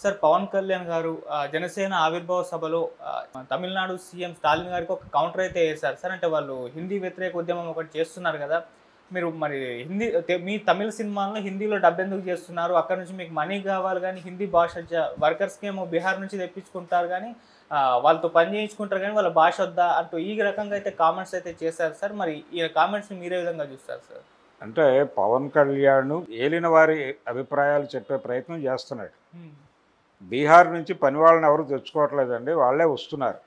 Sir Pawan Kalyan గారు జనసేన ఆవిర్భావ సభలో తమిళనాడు సీఎం స్టాలిన్ గారికి ఒక కౌంటర్ అయితే వేశారు సార్. అంటే వాళ్ళు హిందీ వ్యతిరేక ఉద్యమం ఒకటి చేస్తున్నారు కదా! మీరు మరి హిందీ మీ తమిళ సినిమాలను హిందీలో డబ్ ఎందుకు చేస్తున్నారు? అక్కడి నుంచి మీకు మనీ కావాలి గానీ హిందీ భాష వర్కర్స్‌కేమో బీహార్ నుంచి తెప్పించుకుంటారు గానీ వాళ్ళతో పని చేయించుకుంటారు గానీ వాళ్ళ భాష వద్దా? అంటూ ఈ రకంగా అయితే కామెంట్స్ అయితే చేశారు సార్. మరి ఈ కామెంట్స్‌ని మీరే విధంగా చూస్తారు సార్? అంటే పవన్ కళ్యాణ్ ఏలిన వారి అభిప్రాయాలు చెప్పే ప్రయత్నం చేస్తున్నాడు. హ్మ్. బీహార్ నుంచి పని వాళ్ళని ఎవరు తెచ్చుకోవట్లేదండి, వాళ్ళే వస్తున్నారు.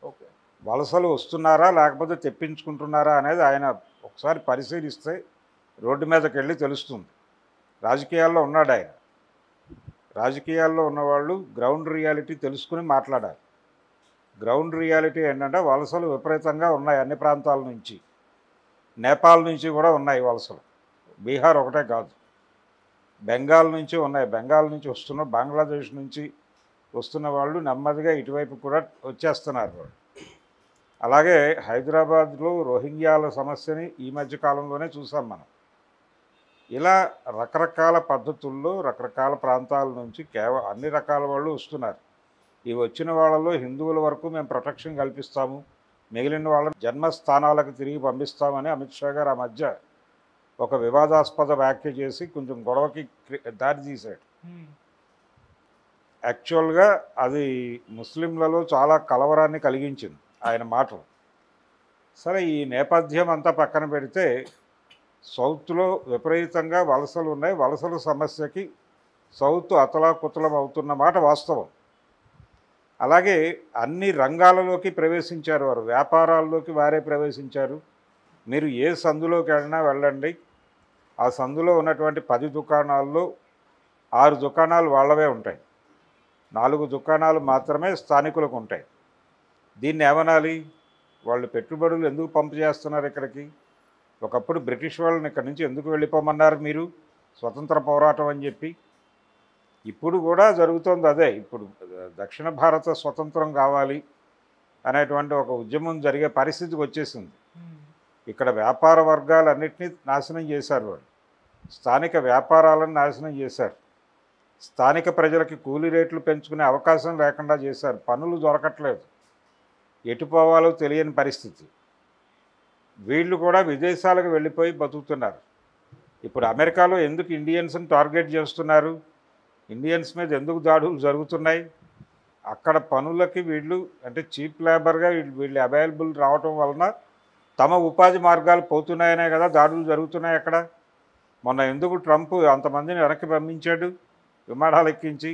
ఓకే. వలసలు వస్తున్నారా లేకపోతే తెప్పించుకుంటున్నారా అనేది ఆయన ఒకసారి పరిశీలిస్తే రోడ్డు మీదకి వెళ్ళి తెలుస్తుంది. రాజకీయాల్లో ఉన్నాడు ఆయన. రాజకీయాల్లో ఉన్నవాళ్ళు గ్రౌండ్ రియాలిటీ తెలుసుకుని మాట్లాడాలి. గ్రౌండ్ రియాలిటీ ఏంటంటే వలసలు విపరీతంగా ఉన్నాయి అన్ని ప్రాంతాల నుంచి. నేపాల్ నుంచి కూడా ఉన్నాయి వలసలు. బీహార్ ఒకటే కాదు, బెంగాల్ నుంచి ఉన్నాయి. బెంగాల్ నుంచి వస్తున్న, బంగ్లాదేశ్ నుంచి వస్తున్న వాళ్ళు నెమ్మదిగా ఇటువైపు కూడా వచ్చేస్తున్నారు వాళ్ళు. అలాగే హైదరాబాద్లో రోహింగ్యాల సమస్యని ఈ మధ్య కాలంలోనే చూసాం మనం. ఇలా రకరకాల పద్ధతుల్లో రకరకాల ప్రాంతాల నుంచి అన్ని రకాల వాళ్ళు వస్తున్నారు. ఈ వచ్చిన వాళ్ళలో హిందువుల వరకు మేము ప్రొటెక్షన్ కల్పిస్తాము, మిగిలిన వాళ్ళని జన్మస్థానాలకు తిరిగి పంపిస్తామని అమిత్ షా గారు ఆ మధ్య ఒక వివాదాస్పద వ్యాఖ్య చేసి కొంచెం గొడవకి దారి తీశాడు. యాక్చువల్గా అది ముస్లింలలో చాలా కలవరాన్ని కలిగించింది ఆయన మాటలు. సరే, ఈ నేపథ్యం అంతా పక్కన పెడితే సౌత్లో విపరీతంగా వలసలు ఉన్నాయి. వలసల సమస్యకి సౌత్ అతలాకుతలం అవుతున్న మాట వాస్తవం. అలాగే అన్ని రంగాలలోకి ప్రవేశించారు వారు, వ్యాపారాల్లోకి వారే ప్రవేశించారు. మీరు ఏ సందులోకి వెళ్ళినా వెళ్ళండి, ఆ సందులో ఉన్నటువంటి 10 దుకాణాల్లో 6 దుకాణాలు వాళ్ళవే ఉంటాయి, 4 దుకాణాలు మాత్రమే స్థానికులకు ఉంటాయి. దీన్ని ఏమనాలి? వాళ్ళు పెట్టుబడులు ఎందుకు పంపు చేస్తున్నారు ఇక్కడికి? ఒకప్పుడు బ్రిటిష్ వాళ్ళని ఇక్కడి నుంచి ఎందుకు వెళ్ళిపోమన్నారు మీరు? స్వతంత్ర పోరాటం అని చెప్పి. ఇప్పుడు కూడా జరుగుతోంది అదే. ఇప్పుడు దక్షిణ భారత స్వతంత్రం కావాలి అనేటువంటి ఒక ఉద్యమం జరిగే పరిస్థితికి వచ్చేసింది. ఇక్కడ వ్యాపార వర్గాలన్నింటినీ నాశనం చేశారు వాళ్ళు. స్థానిక వ్యాపారాలను నాశనం చేశారు. స్థానిక ప్రజలకి కూలీ రేట్లు పెంచుకునే అవకాశం లేకుండా చేశారు. పనులు దొరకట్లేదు, ఎటు పోవాలో తెలియని పరిస్థితి. వీళ్ళు కూడా విదేశాలకు వెళ్ళిపోయి బతుకుతున్నారు. ఇప్పుడు అమెరికాలో ఎందుకు ఇండియన్స్ని టార్గెట్ చేస్తున్నారు? ఇండియన్స్ మీద ఎందుకు దాడులు జరుగుతున్నాయి? అక్కడ పనులకి వీళ్ళు అంటే చీప్ లేబర్గా వీళ్ళు అవైలబుల్ రావటం వలన తమ ఉపాధి మార్గాలు పోతున్నాయనే కదా దాడులు జరుగుతున్నాయి అక్కడ. మొన్న ఎందుకు ట్రంప్ అంతమందిని వెనక్కి పంపించాడు విమానాలు ఎక్కించి?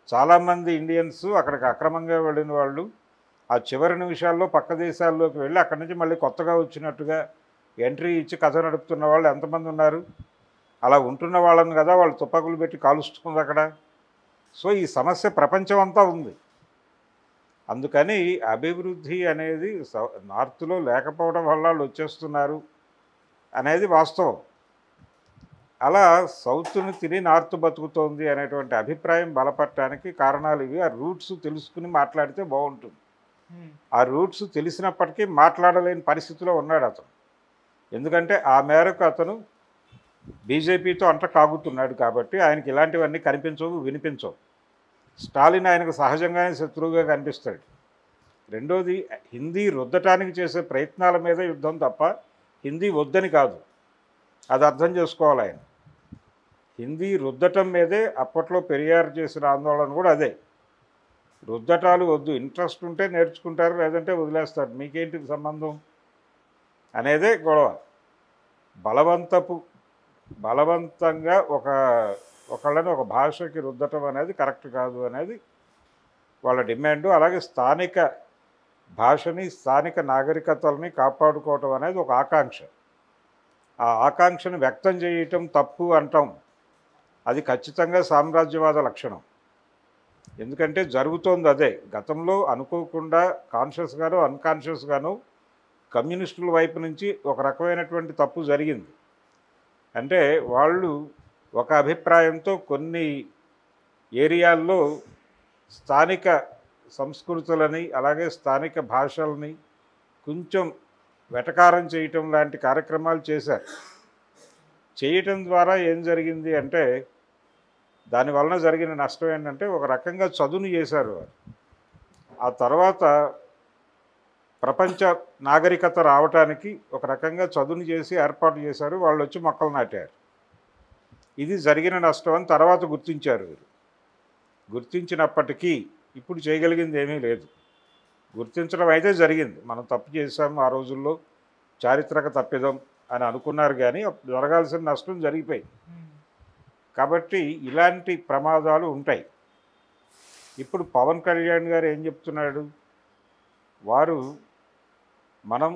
చాలామంది ఇండియన్స్ అక్కడికి అక్రమంగా వెళ్ళిన వాళ్ళు ఆ చివరి నిమిషాల్లో పక్క దేశాల్లోకి వెళ్ళి అక్కడి నుంచి మళ్ళీ కొత్తగా వచ్చినట్టుగా ఎంట్రీ ఇచ్చి కథ నడుపుతున్న వాళ్ళు ఎంతమంది ఉన్నారు? అలా ఉంటున్న వాళ్ళని కదా వాళ్ళు తుపాకులు పెట్టి కాలుస్తుంది అక్కడ. సో ఈ సమస్య ప్రపంచం అంతా ఉంది. అందుకని అభివృద్ధి అనేది నార్త్లో లేకపోవడం వల్ల వాళ్ళు వచ్చేస్తున్నారు అనేది వాస్తవం. అలా సౌత్ని తిని నార్త్ బతుకుతోంది అనేటువంటి అభిప్రాయం బలపడటానికి కారణాలు ఇవి. ఆ రూట్స్ తెలుసుకుని మాట్లాడితే బాగుంటుంది. ఆ రూట్స్ తెలిసినప్పటికీ మాట్లాడలేని పరిస్థితిలో ఉన్నాడు అతను. ఎందుకంటే ఆ మేరకు అతను బీజేపీతో అంట కాగుతున్నాడు కాబట్టి ఆయనకి ఇలాంటివన్నీ కనిపించవు, వినిపించవు. స్టాలిన్ ఆయనకు సహజంగానే శత్రువుగా కనిపిస్తాడు. రెండోది, హిందీ రుద్దటానికి చేసే ప్రయత్నాల మీద యుద్ధం తప్ప హిందీ వద్దని కాదు. అది అర్థం చేసుకోవాలి ఆయన. హిందీ రుద్దటం మీదే అప్పట్లో పెరియార్ చేసిన ఆందోళన కూడా అదే. రుద్దటాలు వద్దు, ఇంట్రెస్ట్ ఉంటే నేర్చుకుంటారు, లేదంటే వదిలేస్తారు, మీకేంటి సంబంధం అనేదే గొడవ. బలవంతంగా ఒకళ్ళని ఒక భాషకి రుద్దటం అనేది కరెక్ట్ కాదు అనేది వాళ్ళ డిమాండు. అలాగే స్థానిక భాషని, స్థానిక నాగరికతల్ని కాపాడుకోవటం అనేది ఒక ఆకాంక్ష. ఆ ఆకాంక్షను వ్యక్తం చేయటం తప్పు అంటాం, అది ఖచ్చితంగా సామ్రాజ్యవాద లక్షణం. ఎందుకంటే జరుగుతోంది అదే. గతంలో అనుకోకుండా కాన్షియస్గానో అన్కాన్షియస్గానో కమ్యూనిస్టుల వైపు నుంచి ఒక రకమైనటువంటి తప్పు జరిగింది. అంటే వాళ్ళు ఒక అభిప్రాయంతో కొన్ని ఏరియాల్లో స్థానిక సంస్కృతులని అలాగే స్థానిక భాషల్ని కొంచెం వెటకారం చేయటం లాంటి కార్యక్రమాలు చేశారు. చేయటం ద్వారా ఏం జరిగింది అంటే దానివలన జరిగిన నష్టం ఏంటంటే ఒక రకంగా చదువును చేశారు వారు. ఆ తర్వాత ప్రపంచ నాగరికత రావటానికి ఒక రకంగా చదువును చేసి ఏర్పాటు చేశారు. వాళ్ళు వచ్చి మొక్కలు నాటారు. ఇది జరిగిన నష్టం అని తర్వాత గుర్తించారు వీరు. గుర్తించినప్పటికీ ఇప్పుడు చేయగలిగింది ఏమీ లేదు. గుర్తించడం అయితే జరిగింది. మనం తప్పు చేశాము ఆ రోజుల్లో, చారిత్రక తప్పిదం అని అనుకున్నారు, కానీ జరగాల్సిన నష్టం జరిగిపోయింది. కాబట్టి ఇలాంటి ప్రమాదాలు ఉంటాయి. ఇప్పుడు పవన్ కళ్యాణ్ గారు ఏం చెప్తున్నాడు, వారు మనం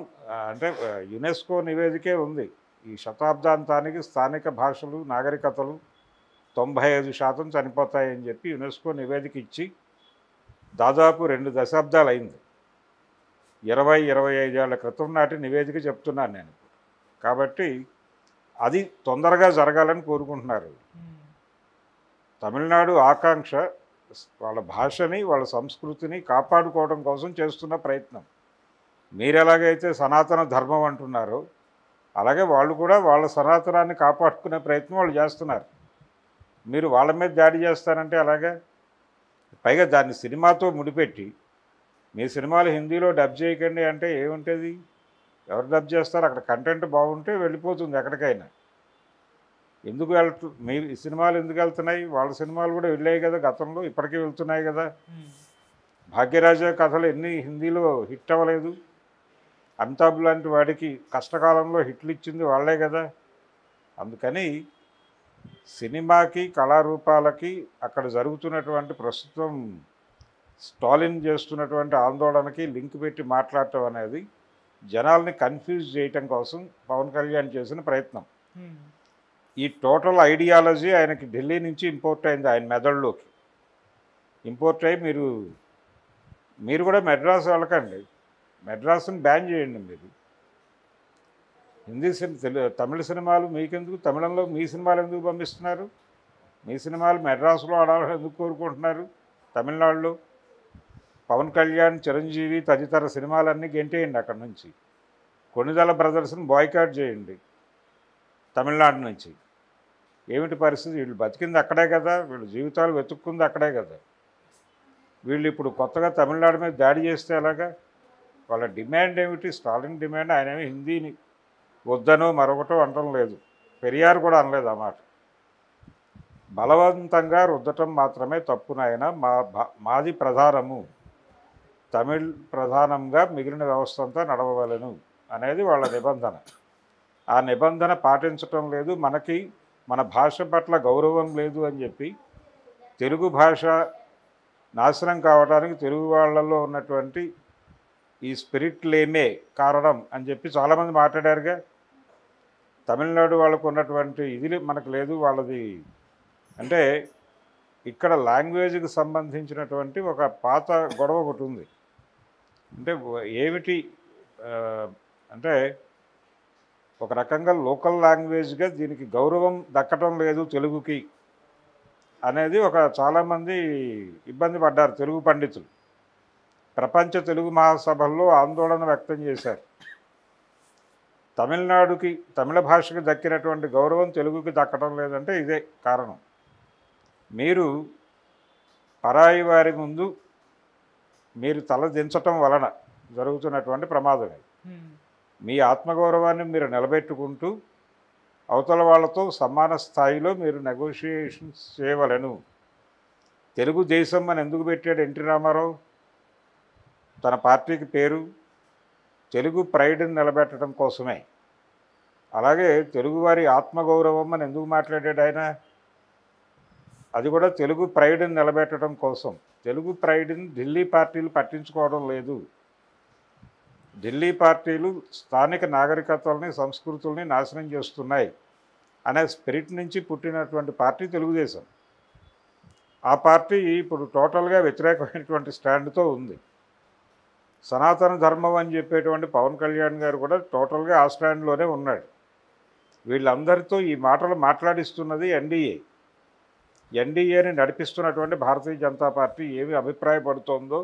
అంటే యునెస్కో నివేదికే ఉంది, ఈ శతాబ్దాంతానికి స్థానిక భాషలు నాగరికతలు 95% చనిపోతాయని చెప్పి యునెస్కో నివేదిక ఇచ్చి దాదాపు 2 దశాబ్దాలు అయింది. 20-25 ఏళ్ల క్రితం నాటి నివేదిక చెప్తున్నాను నేను. కాబట్టి అది తొందరగా జరగాలని కోరుకుంటున్నారు. తమిళనాడు ఆకాంక్ష వాళ్ళ భాషని, వాళ్ళ సంస్కృతిని కాపాడుకోవడం కోసం చేస్తున్న ప్రయత్నం. మీరు ఎలాగైతే సనాతన ధర్మం అంటున్నారో అలాగే వాళ్ళు కూడా వాళ్ళ సనాతనాన్ని కాపాడుకునే ప్రయత్నం వాళ్ళు చేస్తున్నారు. మీరు వాళ్ళ మీద దాడి చేస్తారంటే అలాగా, పైగా దాన్ని సినిమాతో ముడిపెట్టి మీ సినిమాలు హిందీలో డబ్ చేయకండి అంటే ఏముంటుంది? ఎవరు డబ్ చేస్తారు? అక్కడ కంటెంట్ బాగుంటే వెళ్ళిపోతుంది ఎక్కడికైనా. ఎందుకు మీ సినిమాలు ఎందుకు వెళ్తున్నాయి? వాళ్ళ సినిమాలు కూడా వెళ్ళాయి కదా గతంలో, ఇప్పటికీ వెళ్తున్నాయి కదా. భాగ్యరాజా కథలు ఎన్ని హిందీలో హిట్ అవ్వలేదు? అమితాబ్ లాంటి వాడికి కష్టకాలంలో హిట్లు ఇచ్చింది వాళ్ళే కదా. అందుకని సినిమాకి, కళారూపాలకి అక్కడ జరుగుతున్నటువంటి ప్రస్తుతం స్టాలిన్ చేస్తున్నటువంటి ఆందోళనకి లింక్ పెట్టి మాట్లాడటం అనేది జనాల్ని కన్ఫ్యూజ్ చేయటం కోసం పవన్ కళ్యాణ్ చేసిన ప్రయత్నం. ఈ టోటల్ ఐడియాలజీ ఆయనకి ఢిల్లీ నుంచి ఇంపోర్ట్ అయింది, ఆయన మెదడులోకి ఇంపోర్ట్ అయ్యి మీరు కూడా మెడ్రాస్ వెళ్ళకండి, మెడ్రాస్ని బ్యాన్ చేయండి. మీరు హిందీ తమిళ సినిమాలు మీకెందుకు? తమిళంలో మీ సినిమాలు ఎందుకు పంపిస్తున్నారు? మీ సినిమాలు మెడ్రాస్లో ఆడాలని ఎందుకు కోరుకుంటున్నారు? తమిళనాడులో పవన్ కళ్యాణ్, చిరంజీవి తదితర సినిమాలన్నీ గెంటేయండి అక్కడి నుంచి. కొణిదెల బ్రదర్స్ని బాయ్కాట్ చేయండి తమిళనాడు నుంచి. ఏమిటి పరిస్థితి? వీళ్ళు బతికింది అక్కడే కదా, వీళ్ళు జీవితాలు వెతుక్కుంది అక్కడే కదా. వీళ్ళు ఇప్పుడు కొత్తగా తమిళనాడు మీద దాడి చేస్తే ఎలాగా? వాళ్ళ డిమాండ్ ఏమిటి? స్టాలిన్ డిమాండ్. ఆయనేమి హిందీని వద్దనో మరొకటో అనటం లేదు, పెరియార్ కూడా అనలేదు ఆ మాట. బలవంతంగా రుద్దటం మాత్రమే తప్పునైనా మాది ప్రధానము, తమిళ్ ప్రధానంగా మిగిలిన వ్యవస్థ అంతా నడవవలను అనేది వాళ్ళ నిబంధన. ఆ నిబంధన పాటించటం లేదు, మనకి మన భాష పట్ల గౌరవం లేదు అని చెప్పి తెలుగు భాష నాశనం కావడానికి తెలుగు వాళ్ళల్లో ఉన్నటువంటి ఈ స్పిరిట్లేమే కారణం అని చెప్పి చాలామంది మాట్లాడారుగా. తమిళనాడు వాళ్ళకు ఉన్నటువంటి ఇది మనకు లేదు. వాళ్ళది అంటే ఇక్కడ లాంగ్వేజ్కి సంబంధించినటువంటి ఒక పాత గొడవ ఒకటి ఉంది. అంటే ఏమిటి అంటే ఒక రకంగా లోకల్ లాంగ్వేజ్గా దీనికి గౌరవం దక్కటం లేదు తెలుగుకి అనేది చాలామంది ఇబ్బంది పడ్డారు తెలుగు పండితులు. ప్రపంచ తెలుగు మహాసభల్లో ఆందోళన వ్యక్తం చేశారు. తమిళనాడుకి, తమిళ భాషకి దక్కినటువంటి గౌరవం తెలుగుకి దక్కడం లేదంటే ఇదే కారణం. మీరు పరాయి వారి ముందు మీరు తల దించటం వలన జరుగుతున్నటువంటి ప్రమాదం ఇది. మీ ఆత్మగౌరవాన్ని మీరు నిలబెట్టుకుంటూ అవతల వాళ్ళతో సమాన స్థాయిలో మీరు నెగోషియేషన్స్ చేయవలను. తెలుగుదేశం అని ఎందుకు పెట్టాడు ఎన్టీ రామారావు? తన పార్టీకి పేరు తెలుగు ప్రైడ్ని నిలబెట్టడం కోసమే. అలాగే తెలుగువారి ఆత్మగౌరవం అని ఎందుకు మాట్లాడాడు ఆయన? అది కూడా తెలుగు ప్రైడ్ని నిలబెట్టడం కోసం. తెలుగు ప్రైడ్ని ఢిల్లీ పార్టీలు పట్టించుకోవడం లేదు. ఢిల్లీ పార్టీలు స్థానిక నాగరికతల్ని, సంస్కృతుల్ని నాశనం చేస్తున్నాయి అనే స్పిరిట్ నుంచి పుట్టినటువంటి పార్టీ తెలుగుదేశం. ఆ పార్టీ ఇప్పుడు టోటల్గా వ్యతిరేకమైనటువంటి స్టాండ్తో ఉంది. సనాతన ధర్మం అని చెప్పేటువంటి పవన్ కళ్యాణ్ గారు కూడా టోటల్గా ఆ స్టాండ్లోనే ఉన్నాడు. వీళ్ళందరితో ఈ మాటలు మాట్లాడిస్తున్నది ఎన్డీఏ. ఎన్డీఏని నడిపిస్తున్నటువంటి భారతీయ జనతా పార్టీ ఏమి అభిప్రాయపడుతోందో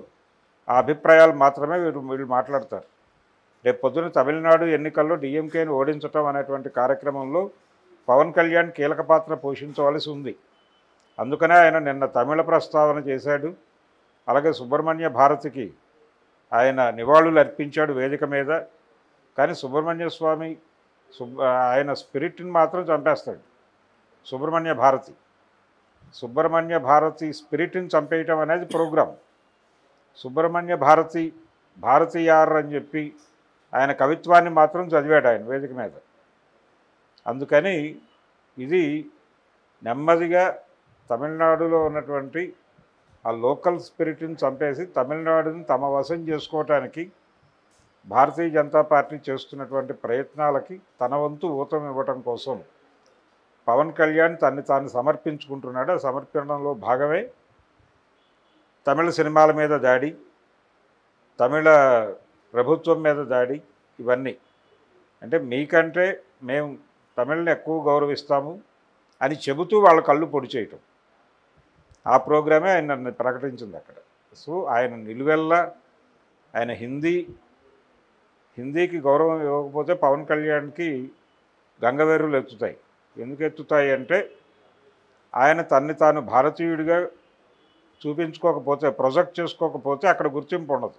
ఆ అభిప్రాయాలు మాత్రమే వీళ్ళు మాట్లాడతారు. రేపు పొద్దున తమిళనాడు ఎన్నికల్లో డిఎంకేని ఓడించటం అనేటువంటి కార్యక్రమంలో పవన్ కళ్యాణ్ కీలక పాత్ర పోషించవలసి ఉంది. అందుకనే ఆయన నిన్న తమిళ ప్రస్తావన చేశాడు. అలాగే సుబ్రహ్మణ్య భారతికి ఆయన నివాళులు అర్పించాడు వేదిక మీద. కానీ సుబ్రహ్మణ్య స్వామి ఆయన స్పిరిట్ని మాత్రం చంపేస్తాడు. సుబ్రహ్మణ్య భారతి స్పిరిట్ని చంపేయటం అనేది ప్రోగ్రాం. సుబ్రహ్మణ్య భారతీయార్ అని చెప్పి ఆయన కవిత్వాన్ని మాత్రం చదివాడు ఆయన వేదిక మీద. అందుకని ఇది నెమ్మదిగా తమిళనాడులో ఉన్నటువంటి ఆ లోకల్ స్పిరిట్ని చంపేసి తమిళనాడుని తమ వశం చేసుకోవటానికి భారతీయ జనతా పార్టీ చేస్తున్నటువంటి ప్రయత్నాలకి తన వంతు ఊతం ఇవ్వటం కోసం పవన్ కళ్యాణ్ తన్ని తాను సమర్పించుకుంటున్నాడు. ఆ సమర్పణలో భాగమే తమిళ సినిమాల మీద దాడి, తమిళ ప్రభుత్వం మీద దాడి, ఇవన్నీ. అంటే మీకంటే మేము తమిళని ఎక్కువ గౌరవిస్తాము అని చెబుతూ వాళ్ళ కళ్ళు పొడి చేయటం, ఆ ప్రోగ్రామే ఆయన ప్రకటించింది అక్కడ. సో ఆయన నిలువెల్లా ఆయన హిందీకి గౌరవం ఇవ్వకపోతే పవన్ కళ్యాణ్కి గంగవేరులు ఎత్తుతాయి. ఎందుకు ఎత్తుతాయి అంటే ఆయన తన్ని తాను భారతీయుడిగా చూపించుకోకపోతే, ప్రొజెక్ట్ చేసుకోకపోతే అక్కడ గుర్తింపు ఉండదు.